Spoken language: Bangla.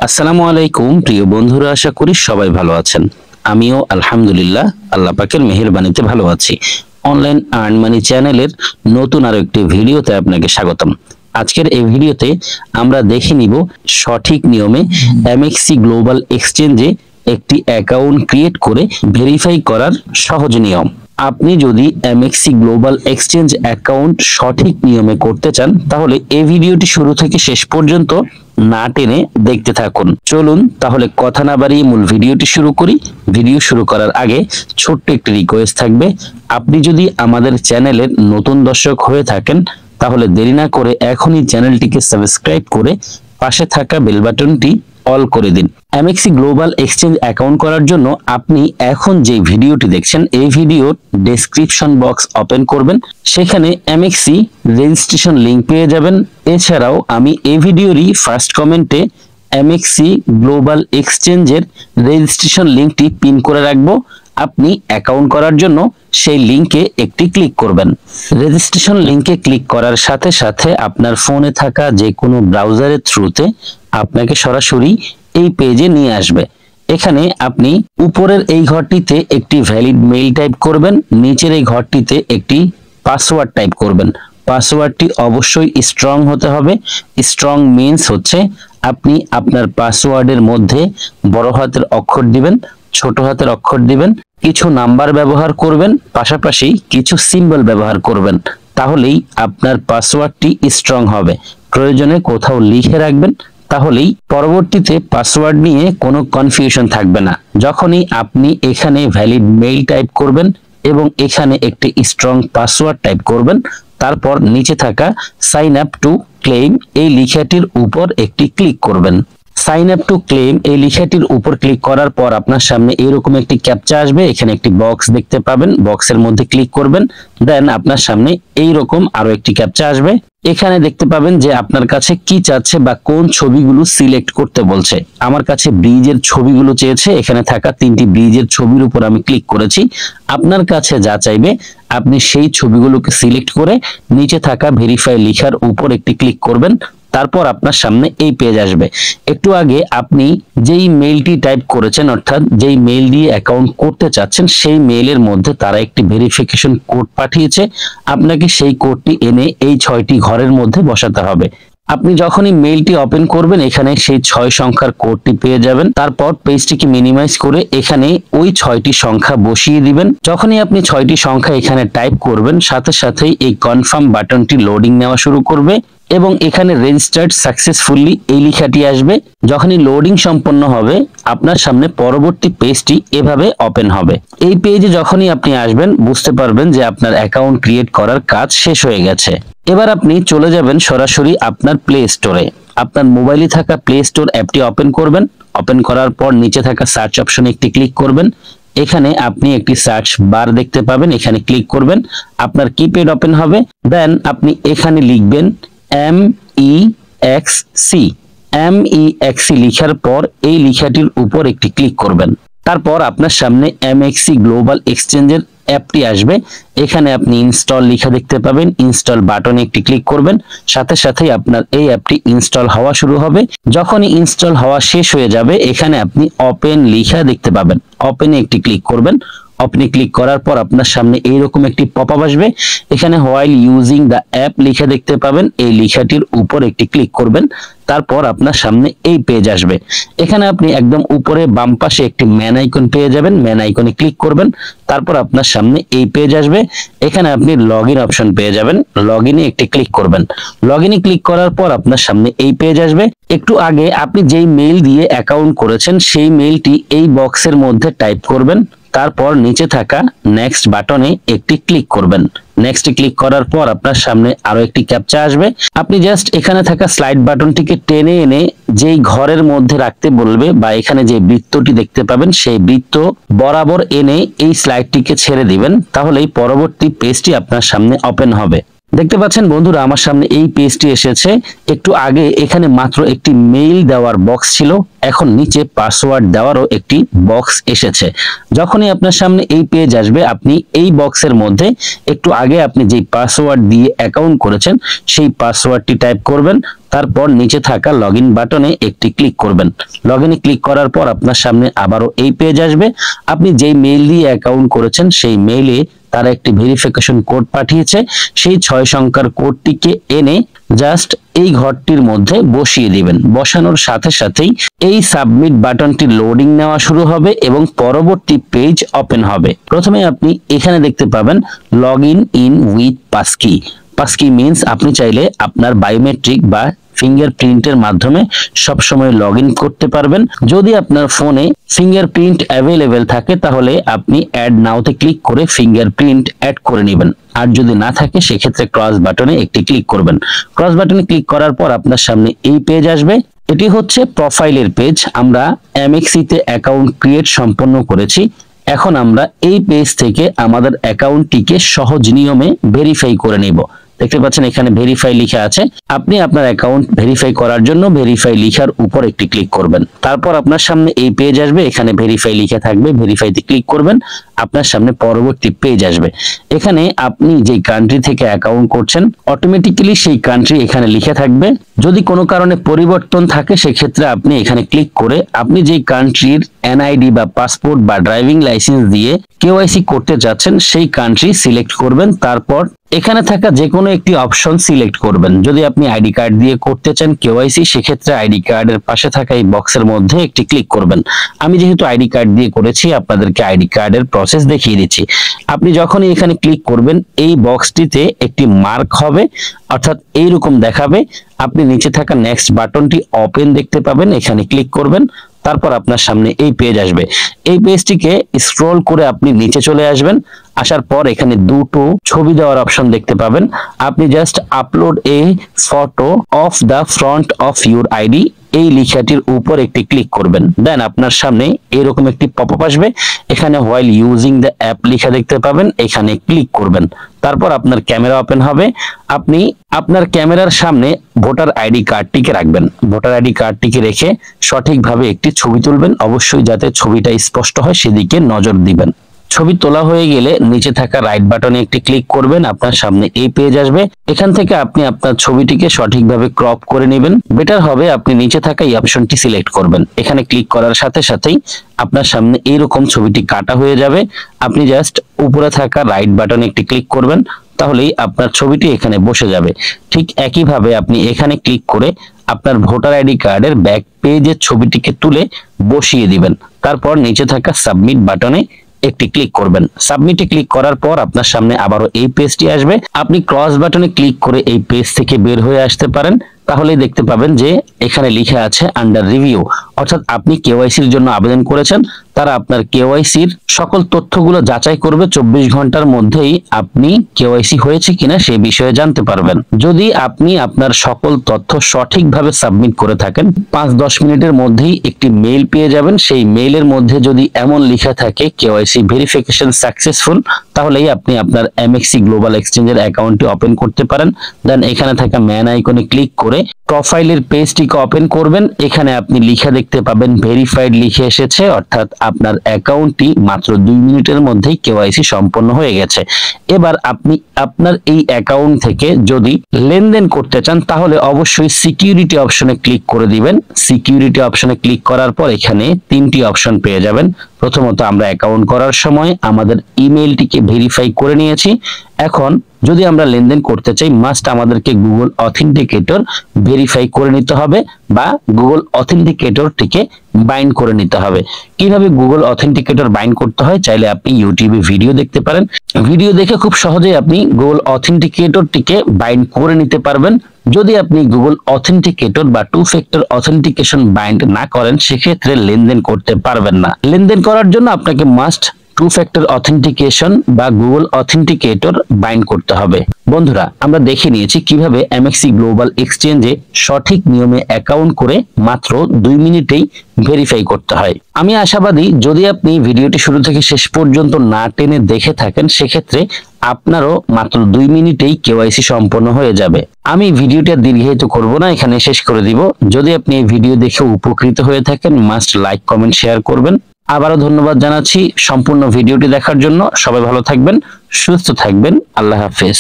আসসালামু আলাইকুম প্রিয় বন্ধুরা, আশা করি সবাই ভালো আছেন। আমিও আলহামদুলিল্লাহ আল্লাহ পাকের মেহেরবানিতে ভালো আছি। অনলাইন আর্ন মানি চ্যানেলের নতুন আরো একটি ভিডিওতে আপনাকে স্বাগতম। আজকের এই ভিডিওতে আমরা দেখে নিব সঠিক নিয়মে এমএক্সি গ্লোবাল এক্সচেঞ্জে একটি অ্যাকাউন্ট ক্রিয়েট করে ভেরিফাই করার সহজ নিয়ম। আপনি যদি এমএক্সি গ্লোবাল এক্সচেঞ্জ অ্যাকাউন্ট সঠিক নিয়মে করতে চান তাহলে এই ভিডিওটি শুরু থেকে শেষ পর্যন্ত না টেনে দেখতে থাকুন। চলুন তাহলে কথা না বাড়িয়ে মূল ভিডিওটি শুরু করি। ভিডিও শুরু করার আগে ছোট্ট একটি রিকোয়েস্ট থাকবে, আপনি যদি আমাদের চ্যানেলের নতুন দর্শক হয়ে থাকেন তাহলে দেরি না করে এখনই চ্যানেলটিকে সাবস্ক্রাইব করে পাশে থাকা বেল বাটনটি অল করে দিন। এমএক্সি গ্লোবাল এক্সচেঞ্জ অ্যাকাউন্ট করার জন্য আপনি এখন যে ভিডিওটি দেখছেন এই ভিডিওর ডেসক্রিপশন বক্স ওপেন করবেন, সেখানে এমএক্সি রেজিস্ট্রেশন লিংক পেয়ে যাবেন। এছাড়াও আমি এই ভিডিওরই ফার্স্ট কমেন্টে এমএক্সি গ্লোবাল এক্সচেঞ্জের রেজিস্ট্রেশন লিংকটি পিন করে রাখবো। আপনি অ্যাকাউন্ট করার জন্য সেই লিংকে একটি ক্লিক করবেন। রেজিস্ট্রেশন লিংকে ক্লিক করার সাথে সাথে আপনার ফোনে থাকা যে কোনো ব্রাউজারের থ্রুতে আপনাকে সরাসরি এই পেজে নিয়ে আসবে। এখানে আপনি উপরের এই ঘরটিতে একটি ভ্যালিড মেইল টাইপ করবেন, নিচের এই ঘরটিতে একটি পাসওয়ার্ড টাইপ করবেন। পাসওয়ার্ডটি অবশ্যই স্ট্রং হতে হবে। স্ট্রং মিন্স হচ্ছে আপনি আপনার পাসওয়ার্ডের মধ্যে বড় হাতের অক্ষর দিবেন, ছোট হাতের অক্ষর দিবেন, কিছু নাম্বার ব্যবহার করবেন, পাশাপাশি কিছু সিম্বল ব্যবহার করবেন। তাহলেই আপনার পাসওয়ার্ডটি স্ট্রং হবে। প্রয়োজনে কোথাও লিখে রাখবেন, তাহলেই পরবর্তীতে পাসওয়ার্ড নিয়ে কোনো কনফিউশন থাকবে না। যখনই আপনি এখানে ভ্যালিড মেইল টাইপ করবেন এবং এখানে একটি স্ট্রং পাসওয়ার্ড টাইপ করবেন, তারপর নিচে থাকা সাইন আপ টু ক্লেম এই লেখাটির উপর একটি ক্লিক করবেন। সাইন আপ টু ক্লেম এই লেখাটির উপর ক্লিক করার পর আপনার সামনে এরকম একটি ক্যাপচা আসবে। এখানে একটি বক্স দেখতে পাবেন, বক্সের মধ্যে ক্লিক করবেন। দেন আপনার সামনে এইরকম আরো একটি ক্যাপচা আসবে। এখানে দেখতে পাবেন যে আপনার কাছে কি চাচ্ছে বা কোন ছবিগুলো সিলেক্ট করতে বলছে। আমার কাছে ব্রিজের ছবিগুলো চেয়েছে, এখানে থাকা তিনটি ব্রিজের ছবির উপর আমি ক্লিক করেছি। আপনার কাছে যা চাইবে আপনি সেই ছবিগুলোকে সিলেক্ট করে নিচে থাকা ভেরিফাই লেখার উপর একটি ক্লিক করবেন। তারপর আপনার সামনে এই পেজ আসবে। একটু আগে আপনি যেই মেইলটি টাইপ করেছেন, অর্থাৎ যেই মেইল দিয়ে অ্যাকাউন্ট করতে চাচ্ছেন, সেই মেইলের মধ্যে তারা একটি ভেরিফিকেশন কোড পাঠিয়েছে। আপনাকে সেই কোডটি এনে এই 6টি ঘরের মধ্যে বসাতে হবে। আপনি যখনই মেইলটি ওপেন করবেন এখানে সেই 6 সংখ্যার কোডটি পেয়ে যাবেন। তারপর পেজটিকে মিনিমাইজ করে এখানে ওই 6টি সংখ্যা বসিয়ে দিবেন। যখনই আপনি 6টি সংখ্যা এখানে টাইপ করবেন সাথে সাথেই এই কনফার্ম বাটনটি লোডিং নেওয়া শুরু করবে এবং এখানে রেজিস্টার্ড সাকসেসফুলি এই লেখাটি আসবে। যখনই লোডিং সম্পন্ন হবে আপনার সামনে পরবর্তী পেজটি এভাবে ওপেন হবে। এই পেজে যখনই আপনি আসবেন বুঝতে পারবেন যে আপনার অ্যাকাউন্ট ক্রিয়েট করার কাজ শেষ হয়ে গেছে। এবার আপনি চলে যাবেন সরাসরি আপনার প্লে স্টোরে। আপনার মোবাইলে থাকা প্লে স্টোর অ্যাপটি ওপেন করবেন। ওপেন করার পর নিচে থাকা সার্চ অপশনে একটি ক্লিক করবেন। এখানে আপনি একটি সার্চ বার দেখতে পাবেন, এখানে ক্লিক করবেন। আপনার কিপ্যাড ওপেন হবে। দেন আপনি এখানে লিখবেন MEXC। MEXC লেখার পর এই লেখাটির উপর একটি ক্লিক করবেন। তারপর আপনার সামনে এমএক্সি গ্লোবাল এক্সচেঞ্জের অ্যাপটি আসবে। এখানে আপনি ইনস্টল লেখা দেখতে পাবেন, ইনস্টল বাটনে একটি ক্লিক করবেন। সাথে সাথেই আপনার এই অ্যাপটি ইনস্টল হওয়া শুরু হবে। যখনই ইনস্টল হওয়া শেষ হয়ে যাবে এখানে আপনি ওপেন লেখা দেখতে পাবেন, ওপেনে একটি ক্লিক করবেন। আপনি ক্লিক করার পর আপনার সামনে এইরকম একটি পপআপ আসবে। এখানে হোয়াইল ইউজিং দ্য অ্যাপ লেখা দেখতে পাবেন, এই লেখাটির উপর একটি ক্লিক করবেন। তারপর আপনার সামনে এই পেজ আসবে। এখানে আপনি একদম উপরে বাম পাশে একটি ম্যান আইকন পেয়ে যাবেন, ম্যান আইকনে ক্লিক করবেন। তারপর আপনার সামনে এই পেজ আসবে। এখানে আপনি লগইন অপশন পেয়ে যাবেন, লগইনে একটি ক্লিক করবেন। লগইনে ক্লিক করার পর আপনার সামনে এই পেজ আসবে। একটু আগে আপনি যেই মেইল দিয়ে অ্যাকাউন্ট করেছেন সেই মেইলটি এই বক্সের মধ্যে টাইপ করবেন। তারপর নিচে থাকা নেক্সট বাটনে একটি ক্লিক করবেন। নেক্সট ক্লিক করার পর আপনার সামনে আরো একটি ক্যাপচা আসবে। আপনি জাস্ট এখানে থাকা স্লাইড বাটনটিকে টেনে এনে যেই ঘরের মধ্যে রাখতে বলবে বা এখানে যে বৃত্তটি দেখতে পাবেন সেই বৃত্ত বরাবর এনে এই স্লাইডটিকে ছেড়ে দিবেন। তাহলেই পরবর্তী পেজটি আপনার সামনে ওপেন হবে। দেখতে পাচ্ছেন বন্ধুরা, আমার সামনে এই পেজটি এসেছে। একটু আগে এখানে মাত্র একটি মেইল দেওয়ার বক্স ছিল, এখন নিচে পাসওয়ার্ড দেওয়ারও একটি বক্স এসেছে। যখনই আপনার সামনে এই পেজ আসবে, আপনি এই বক্সের মধ্যে একটু আগে আপনি যে পাসওয়ার্ড দিয়ে অ্যাকাউন্ট করেছেন সেই পাসওয়ার্ডটি টাইপ করবেন। তারপর নিচে থাকা লগইন বাটনে একটি ক্লিক করবেন। লগইনে ক্লিক করার পর আপনার সামনে আবারও এই পেজ আসবে। আপনি যেই মেইল দিয়ে অ্যাকাউন্ট করেছেন সেই মেইলে তারা একটি ভেরিফিকেশন কোড পাঠিয়েছে, সেই 6 সংখ্যার কোডটিকে এনে জাস্ট এই ঘরটির মধ্যে বসিয়ে দিবেন। বসানোর সাথে সাথেই এই সাবমিট বাটনটি লোডিং নেওয়া শুরু হবে এবং পরবর্তী পেজ ওপেন হবে। প্রথমে আপনি এখানে দেখতে পাবেন log in with passkey. Passkey means আপনি চাইলে আপনার বায়োমেট্রিক বা ফিঙ্গারপ্রিন্টের মাধ্যমে সবসময় লগ ইন করতে পারবেন। যদি আপনার ফোনে ফিঙ্গারপ্রিন্ট অ্যাভেলেবেল থাকে তাহলে আপনি অ্যাড নাওতে ক্লিক করে ফিঙ্গারপ্রিন্ট অ্যাড করে নেবেন। আর যদি না থাকে সেক্ষেত্রে ক্রস বাটনে একটি ক্লিক করবেন। ক্রস বাটনে ক্লিক করার পর আপনার সামনে এই পেজ আসবে। এটি হচ্ছে প্রোফাইলের পেজ। আমরা এমএক্সি তে অ্যাকাউন্ট ক্রিয়েট সম্পন্ন করেছি। এখন আমরা এই পেজ থেকে আমাদের অ্যাকাউন্টটিকে সহজ নিয়মে ভেরিফাই করে নেব। দেখতে পাচ্ছেন এখানে ভেরিফাই লেখা আছে। আপনি আপনার অ্যাকাউন্ট ভেরিফাই করার জন্য ভেরিফাই লেখার উপর একটি ক্লিক করবেন। তারপর আপনার সামনে এই পেজ আসবে, এখানে ভেরিফাই লেখা থাকবে, ভেরিফাইতে ক্লিক করবেন। আপনার সামনে পরবর্তী পেজ আসবে। এখানে আপনি যে কান্ট্রি থেকে অ্যাকাউন্ট করছেন অটোমেটিক্যালি সেই কান্ট্রি এখানে লিখে থাকবে। যদি কোনো কারণে পরিবর্তন থাকে সেক্ষেত্রে আপনি এখানে ক্লিক করে আপনি যে কান্ট্রির এনআইডি বা পাসপোর্ট বা ড্রাইভিং লাইসেন্স দিয়ে কেওয়াইসি করতে যাচ্ছেন সেই কান্ট্রি সিলেক্ট করবেন। তারপর এখানে থাকা যে কোনো একটি অপশন সিলেক্ট করবেন। যদি আপনি আইডি কার্ড দিয়ে করতে চান কেওয়াইসি সেক্ষেত্রে আইডি কার্ডের পাশে থাকা এই বক্সের মধ্যে একটি ক্লিক করবেন। আমি যেহেতু আইডি কার্ড দিয়ে করেছি আপনাদেরকে আইডি কার্ডের প্রসেস দেখিয়ে দিচ্ছি। আপনি যখনই এখানে ক্লিক করবেন এই বক্সটিতে একটি মার্ক হবে, অর্থাৎ এইরকম দেখাবে। আপনি নিচে থাকা নেক্সট বাটনটি ওপেন দেখতে পাবেন, এখানে ক্লিক করবেন। তারপর আপনার সামনে এই পেজ আসবে। এই পেজটিকে স্ক্রল করে আপনি নিচে চলে আসবেন। আসার পর এখানে দুটো ছবি দেওয়ার অপশন দেখতে পাবেন। আপনি just upload A photo of the front of your ID এই লেখাটির উপর একটি ক্লিক করবেন। দেন আপনার সামনে এরকম একটি পপআপ আসবে। এখানে হোয়াইল ইউজিং দ্য অ্যাপ লেখা দেখতে পাবেন, এখানে ক্লিক করবেন। তারপর আপনার ক্যামেরা ওপেন হবে। আপনি আপনার ক্যামেরার সামনে ভোটার আইডি কার্ডটিকে রাখবেন। ভোটার আইডি কার্ডটিকে রেখে সঠিকভাবে একটি ছবি তুলবেন। অবশ্যই যাতে ছবিটা স্পষ্ট হয় সেদিকে নজর দিবেন। ছবি তোলা হয়ে গেলে নিচে থাকা রাইট বাটনে একটি ক্লিক করবেন। আপনার সামনে এই পেজ আসবে। এখান থেকে আপনি আপনার ছবিটিকে সঠিকভাবে ক্রপ করে নেবেন। বেটার হবে আপনি নিচে থাকা এই অপশনটি সিলেক্ট করবেন। এখানে ক্লিক করার সাথে সাথেই আপনার সামনে এইরকম ছবিটি কাটা হয়ে যাবে। আপনি জাস্ট উপরে থাকা রাইট বাটনে একটি ক্লিক করবেন, তাহলেই আপনার ছবিটি এখানে বসে যাবে। ঠিক একইভাবে আপনি এখানে ক্লিক করে আপনার ভোটার আইডি কার্ডের ব্যাক পেজের ছবিটিকে তুলে বসিয়ে দিবেন। তারপর নিচে থাকা সাবমিট বাটনে একটি ক্লিক করবেন। সাবমিটে ক্লিক করার পর আপনার সামনে আবারও এই পেজটি আসবে। আপনি ক্রস বাটনে ক্লিক করে এই পেজ থেকে বের হয়ে আসতে পারেন। তাহলেই দেখতে পাবেন যে এখানে লেখা আছে আন্ডার রিভিউ, অর্থাৎ আপনি কেওয়াইসির জন্য আবেদন করেছেন। তারা আপনার কেওয়াইসির সকল তথ্যগুলো যাচাই করবে। 24 ঘন্টার মধ্যেই আপনি কেওয়াইসি হয়েছে কিনা সেই বিষয়ে জানতে পারবেন। যদি আপনি আপনার সকল তথ্য সঠিকভাবে সাবমিট করে থাকেন 5-10 মিনিটের মধ্যেই একটি মেইল পেয়ে যাবেন। সেই মেইলের মধ্যে যদি এমন লেখা থাকে কেওয়াইসি ভেরিফিকেশন সাকসেসফুল, তাহলেই আপনি আপনার এমএক্সি গ্লোবাল এক্সচেঞ্জের অ্যাকাউন্টটি ওপেন করতে পারেন। দেন এখানে থাকা ম্যান আইকনে ক্লিক করে প্রোফাইলের পেজটিকে ওপেন করবেন। এখানে আপনি লেখা দেখতে পাবেন ভেরিফাইড লিখে এসেছে, অর্থাৎ আপনার অ্যাকাউন্টটি মাত্র 2 মিনিটের মধ্যেই কেওয়াইসি সম্পন্ন হয়ে গেছে। এবার আপনি আপনার এই অ্যাকাউন্ট থেকে যদি লেনদেন করতে চান তাহলে অবশ্যই সিকিউরিটি অপশনে ক্লিক করে দিবেন। সিকিউরিটি অপশনে ক্লিক করার পর এখানে 3টি অপশন পেয়ে যাবেন। প্রথমত আমরা অ্যাকাউন্ট করার সময় আমাদের ইমেইলটিকে ভেরিফাই করে নিয়েছি। এখন যদি আমরা লেনদেন করতে চাই মাস্ট আমাদেরকে গুগল অথেন্টিকেটর ভেরিফাই করে নিতে হবে বা গুগল অথেন্টিকেটরটিকে বাইন্ড করে নিতে হবে। কিভাবে গুগল অথেন্টিকেটর বাইন্ড করতে হয় চাইলে আপনি ইউটিউবে ভিডিও দেখতে পারেন। ভিডিও দেখে খুব সহজেই আপনি গুগল অথেন্টিকেটরটিকে বাইন্ড করে নিতে পারবেন। যদি আপনি গুগল অথেন্টিকেটর বা 2 ফ্যাক্টর অথেন্টিকেশন বাইন্ড না করেন সেক্ষেত্রে লেনদেন করতে পারবেন না। লেনদেন করার জন্য আপনাকে মাস্ট 2 ফ্যাক্টর অথেন্টিকেশন বা গুগল অথেন্টিকেটর বাইন্ড করতে হবে। বন্ধুরা, আমরা দেখে নিয়েছি কিভাবে এমএক্সি গ্লোবাল এক্সচেঞ্জে সঠিক নিয়মে অ্যাকাউন্ট করে মাত্র 2 মিনিটেই ভেরিফাই করতে হয়। আমি আশাবাদী যদি আপনি ভিডিওটি শুরু থেকে শেষ পর্যন্ত না টেনে দেখে থাকেন, সেক্ষেত্রে আপনারও মাত্র 2 মিনিটেই কেওয়াইসি সম্পন্ন হয়ে যাবে। আমি ভিডিওটা দীর্ঘায়িত করব না, এখানে শেষ করে দিব। যদি আপনি এই ভিডিও দেখে উপকৃত হয়ে থাকেন, মাস্ট লাইক, কমেন্ট, শেয়ার করবেন। আবারও ধন্যবাদ জানাচ্ছি সম্পূর্ণ ভিডিওটি দেখার জন্য। সবাই ভালো থাকবেন, সুস্থ থাকবেন। আল্লাহ হাফেজ।